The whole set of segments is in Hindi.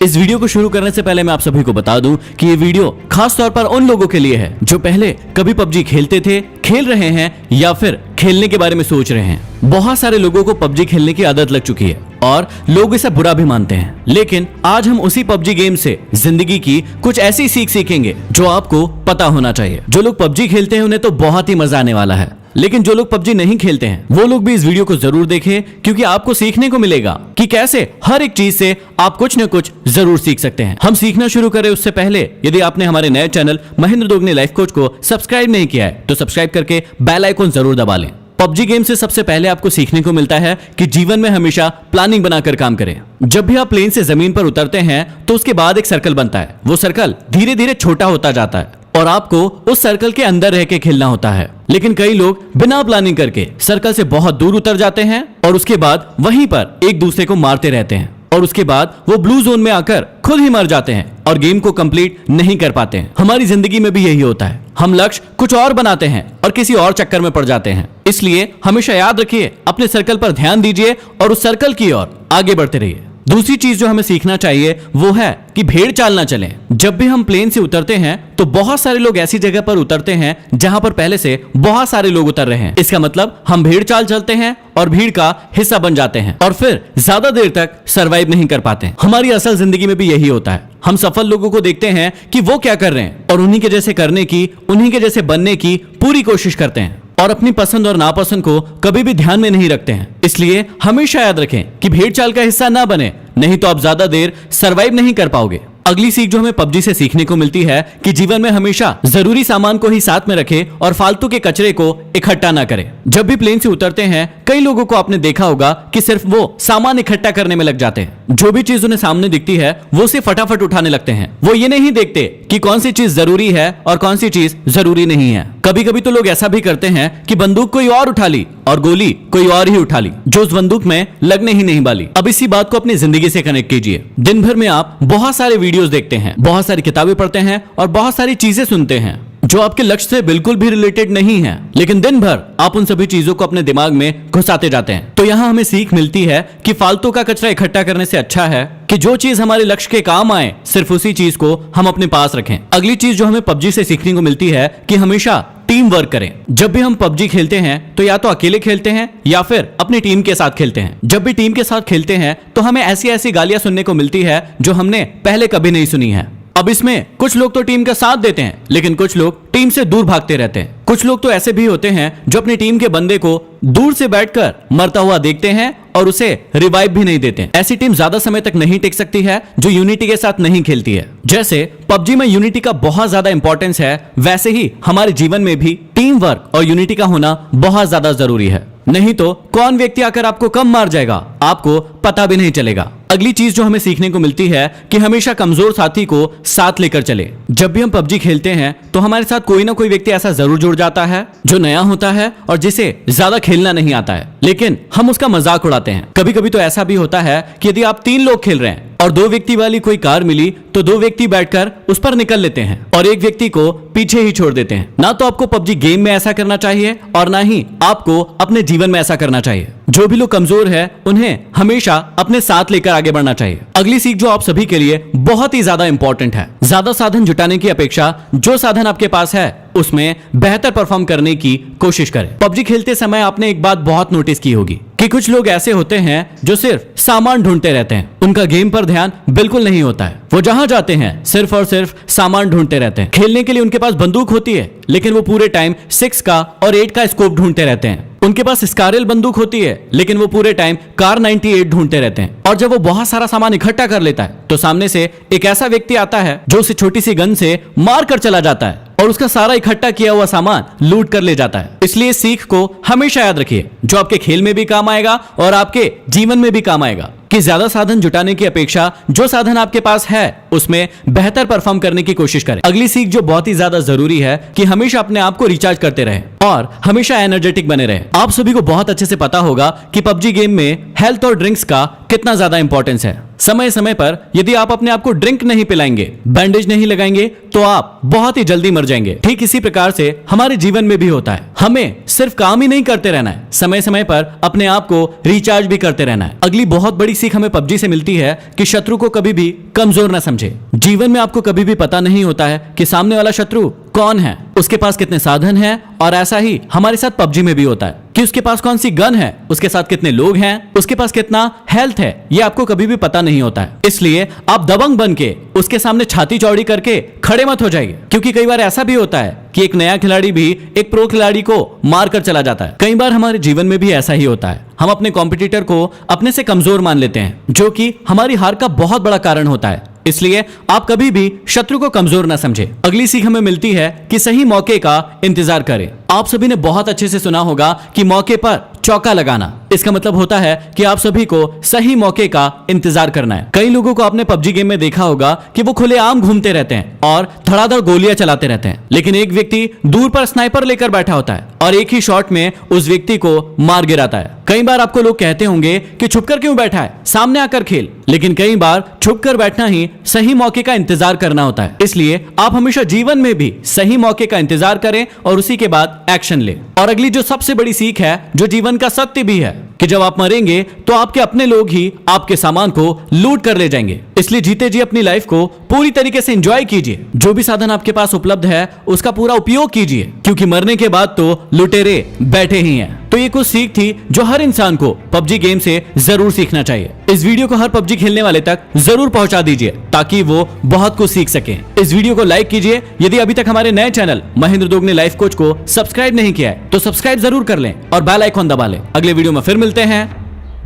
इस वीडियो को शुरू करने से पहले मैं आप सभी को बता दूं कि ये वीडियो खास तौर पर उन लोगों के लिए है जो पहले कभी पबजी खेलते थे, खेल रहे हैं या फिर खेलने के बारे में सोच रहे हैं। बहुत सारे लोगों को पबजी खेलने की आदत लग चुकी है और लोग इसे बुरा भी मानते हैं, लेकिन आज हम उसी पबजी गेम से जिंदगी की कुछ ऐसी सीख सीखेंगे जो आपको पता होना चाहिए। जो लोग पबजी खेलते हैं उन्हें तो बहुत ही मजा आने वाला है, लेकिन जो लोग पबजी नहीं खेलते हैं वो लोग भी इस वीडियो को जरूर देखें, क्योंकि आपको सीखने को मिलेगा कि कैसे हर एक चीज से आप कुछ न कुछ जरूर सीख सकते हैं। हम सीखना शुरू करें उससे पहले यदि आपने हमारे नए channel Mahendra Dogne life coach को सब्सक्राइब नहीं किया है तो सब्सक्राइब करके बेल आइकन जरूर दबा लें। पबजी गेम से सबसे पहले आपको सीखने को मिलता है कि जीवन में हमेशा प्लानिंग बनाकर काम करें। जब भी आप प्लेन से जमीन पर उतरते हैं तो उसके बाद एक सर्कल बनता है। वो सर्कल धीरे धीरे छोटा होता जाता है और आपको उस सर्कल के अंदर रह के खेलना होता है, लेकिन कई लोग बिना प्लानिंग करके सर्कल से बहुत दूर उतर जाते हैं और उसके बाद वहीं पर एक दूसरे को मारते रहते हैं और उसके बाद वो ब्लू जोन में आकर खुद ही मर जाते हैं और गेम को कंप्लीट नहीं कर पाते हैं। हमारी जिंदगी में भी यही होता है, हम लक्ष्य कुछ और बनाते हैं और किसी और चक्कर में पड़ जाते हैं। इसलिए हमेशा याद रखिए, अपने सर्कल पर ध्यान दीजिए और उस सर्कल की ओर आगे बढ़ते रहिए। दूसरी चीज जो हमें सीखना चाहिए वो है कि भेड़ चाल ना चलें। जब भी हम प्लेन से उतरते हैं तो बहुत सारे लोग ऐसी जगह पर उतरते हैं जहां पर पहले से बहुत सारे लोग उतर रहे हैं। इसका मतलब हम भेड़ चाल चलते हैं और भीड़ का हिस्सा बन जाते हैं और फिर ज्यादा देर तक सरवाइव नहीं कर पाते। हमारी असल जिंदगी में भी यही होता है। हम सफल लोगों को देखते हैं कि वो क्या कर रहे हैं और उन्हीं के जैसे करने की, उन्हीं के जैसे बनने की पूरी कोशिश करते हैं और अपनी पसंद और नापसंद को कभी भी ध्यान में नहीं रखते हैं। इसलिए हमेशा याद रखें कि भेड़ चाल का हिस्सा ना बने, नहीं तो आप ज्यादा देर सरवाइव नहीं कर पाओगे। अगली सीख जो हमें पबजी से सीखने को मिलती है कि जीवन में हमेशा जरूरी सामान को ही साथ में रखें और फालतू के कचरे को इकट्ठा ना करें। जब भी प्लेन से उतरते हैं कई लोगों को आपने देखा होगा कि सिर्फ वो सामान इकट्ठा करने में लग जाते हैं। जो भी चीज उन्हें सामने दिखती है वो उसे फटाफट उठाने लगते हैं। वो ये नहीं देखते कि कौन सी चीज जरूरी है और कौन सी चीज जरूरी नहीं है। कभी कभी तो लोग ऐसा भी करते हैं कि बंदूक कोई और उठा ली और गोली कोई और ही उठा ली जो उस बंदूक में लगने ही नहीं वाली। अब इसी बात को अपनी जिंदगी से कनेक्ट कीजिए। दिन भर में आप बहुत सारे वीडियोस देखते हैं, बहुत सारी किताबें पढ़ते हैं और बहुत सारी चीजें सुनते हैं जो आपके लक्ष्य से बिल्कुल भी रिलेटेड नहीं है, लेकिन दिन भर आप उन सभी चीजों को अपने दिमाग में घुसाते जाते हैं। तो यहाँ हमें सीख मिलती है कि फालतू का कचरा इकट्ठा करने से अच्छा है कि जो चीज हमारे लक्ष्य के काम आए सिर्फ उसी चीज को हम अपने पास रखें। अगली चीज जो हमें पबजी से सीखने को मिलती है कि हमेशा टीम वर्क करें। जब भी हम पबजी खेलते हैं तो या तो अकेले खेलते हैं या फिर अपनी टीम के साथ खेलते हैं। जब भी टीम के साथ खेलते हैं तो हमें ऐसी ऐसी गालियां सुनने को मिलती है जो हमने पहले कभी नहीं सुनी है। अब इसमें कुछ लोग तो टीम का साथ देते हैं, लेकिन कुछ लोग टीम से दूर भागते रहते हैं। कुछ लोग तो ऐसे भी होते हैं जो अपनी टीम के बंदे को दूर से बैठकर मरता हुआ देखते हैं और उसे रिवाइव भी नहीं देते। ऐसी टीम ज्यादा समय तक नहीं टिक सकती है जो यूनिटी के साथ नहीं खेलती है। जैसे पबजी में यूनिटी का बहुत ज्यादा इंपॉर्टेंस है, वैसे ही हमारे जीवन में भी टीम वर्क और यूनिटी का होना बहुत ज्यादा जरूरी है। नहीं तो कौन व्यक्ति आकर आपको कम मार जाएगा आपको पता भी नहीं चलेगा। अगली चीज जो हमें सीखने को मिलती है कि हमेशा कमजोर साथी को साथ लेकर चले। जब भी हम पबजी खेलते हैं तो हमारे साथ कोई ना कोई व्यक्ति ऐसा जरूर जुड़ जाता है जो नया होता है और जिसे ज्यादा खेलना नहीं आता है, लेकिन हम उसका मजाक उड़ाते हैं। कभी कभी तो ऐसा भी होता है कि यदि आप 3 लोग खेल रहे हैं और 2 व्यक्ति वाली कोई कार मिली तो 2 व्यक्ति बैठकर उस पर निकल लेते हैं और एक व्यक्ति को पीछे ही छोड़ देते हैं। ना तो आपको पबजी गेम में ऐसा करना चाहिए और ना ही आपको अपने जीवन में ऐसा करना चाहिए। जो भी लोग कमजोर है उन्हें हमेशा अपने साथ लेकर आगे बढ़ना चाहिए। अगली सीख जो आप सभी के लिए बहुत ही ज्यादा इंपॉर्टेंट है, ज्यादा साधन जुटाने की अपेक्षा जो साधन आपके पास है उसमें बेहतर परफॉर्म करने की कोशिश करें। पबजी खेलते समय आपने एक बात बहुत नोटिस की होगी कि कुछ लोग ऐसे होते हैं जो सिर्फ सामान ढूंढते रहते हैं। उनका गेम पर ध्यान बिल्कुल नहीं होता है। वो जहां जाते हैं सिर्फ और सिर्फ सामान ढूंढते रहते हैं। खेलने के लिए उनके पास बंदूक होती है, लेकिन वो पूरे टाइम 6 का और 8 का स्कोप ढूंढते रहते हैं। उनके पास स्कारल बंदूक होती है, लेकिन वो पूरे टाइम कार 98 ढूंढते रहते हैं। और जब वो बहुत सारा सामान इकट्ठा कर लेता है तो सामने से एक ऐसा व्यक्ति आता है जो उसे छोटी सी गन से मार कर चला जाता है और उसका सारा इकट्ठा किया हुआ सामान लूट कर ले जाता है। इसलिए सीख को हमेशा याद रखिए, जो आपके खेल में भी काम आएगा और आपके जीवन में भी काम आएगा, कि ज्यादा साधन जुटाने की अपेक्षा जो साधन आपके पास है उसमें बेहतर परफॉर्म करने की कोशिश करें। अगली सीख जो बहुत ही ज्यादा जरूरी है कि हमेशा अपने आप को रिचार्ज करते रहें और हमेशा एनर्जेटिक बने रहें। आप सभी को बहुत अच्छे से पता होगा कि पबजी गेम में हेल्थ और ड्रिंक्स का कितना ज्यादा इंपॉर्टेंस है। समय समय पर यदि आप अपने आप को ड्रिंक नहीं पिलाएंगे, बैंडेज नहीं लगाएंगे, तो आप बहुत ही जल्दी मर जाएंगे। ठीक इसी प्रकार से हमारे जीवन में भी होता है। हमें सिर्फ काम ही नहीं करते रहना है, समय समय पर अपने आप को रिचार्ज भी करते रहना है। अगली बहुत बड़ी सीख हमें पबजी से मिलती है कि शत्रु को कभी भी कमजोर ना समझे। जीवन में आपको कभी भी पता नहीं होता है कि सामने वाला शत्रु कौन है, उसके पास कितने साधन हैं, और ऐसा ही हमारे साथ पबजी में भी होता है कि उसके पास कौन सी गन है, उसके साथ कितने लोग हैं, उसके पास कितना हेल्थ है, ये आपको कभी भी पता नहीं होता है। इसलिए आप दबंग बन के उसके सामने छाती चौड़ी करके खड़े मत हो जाइए, क्योंकि कई बार ऐसा भी होता है कि एक नया खिलाड़ी भी एक प्रो खिलाड़ी को मार कर चला जाता है। कई बार हमारे जीवन में भी ऐसा ही होता है, हम अपने कॉम्पिटिटर को अपने से कमजोर मान लेते हैं, जो कि हमारी हार का बहुत बड़ा कारण होता है। इसलिए आप कभी भी शत्रु को कमजोर ना समझे। अगली सीख हमें मिलती है कि सही मौके का इंतजार करें। आप सभी ने बहुत अच्छे से सुना होगा कि मौके पर चौका लगाना, इसका मतलब होता है कि आप सभी को सही मौके का इंतजार करना है। कई लोगों को आपने पबजी गेम में देखा होगा कि वो खुलेआम घूमते रहते हैं और धड़ाधड़ गोलियां चलाते रहते हैं, लेकिन एक व्यक्ति दूर पर स्नाइपर लेकर बैठा होता है और एक ही शॉट में उस व्यक्ति को मार गिराता है। कई बार आपको लोग कहते होंगे कि छुपकर क्यों बैठा है, सामने आकर खेल, लेकिन कई बार छुपकर बैठना ही सही मौके का इंतजार करना होता है। इसलिए आप हमेशा जीवन में भी सही मौके का इंतजार करें और उसी के बाद एक्शन लें। और अगली जो सबसे बड़ी सीख है, जो जीवन का सत्य भी है, कि जब आप मरेंगे तो आपके अपने लोग ही आपके सामान को लूट कर ले जाएंगे। इसलिए जीते जी अपनी लाइफ को पूरी तरीके से एंजॉय कीजिए। जो भी साधन आपके पास उपलब्ध है उसका पूरा उपयोग कीजिए, क्योंकि मरने के बाद तो लुटेरे बैठे ही हैं। तो ये कुछ सीख थी जो हर इंसान को पबजी गेम से जरूर सीखना चाहिए। इस वीडियो को हर पबजी खेलने वाले तक जरूर पहुंचा दीजिए ताकि वो बहुत कुछ सीख सके। इस वीडियो को लाइक कीजिए। यदि अभी तक हमारे नए channel Mahendra Dogne life coach को सब्सक्राइब नहीं किया है तो सब्सक्राइब जरूर कर लें और बेल आइकॉन दबा लें। अगले वीडियो में फिर मिलते हैं।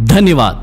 धन्यवाद।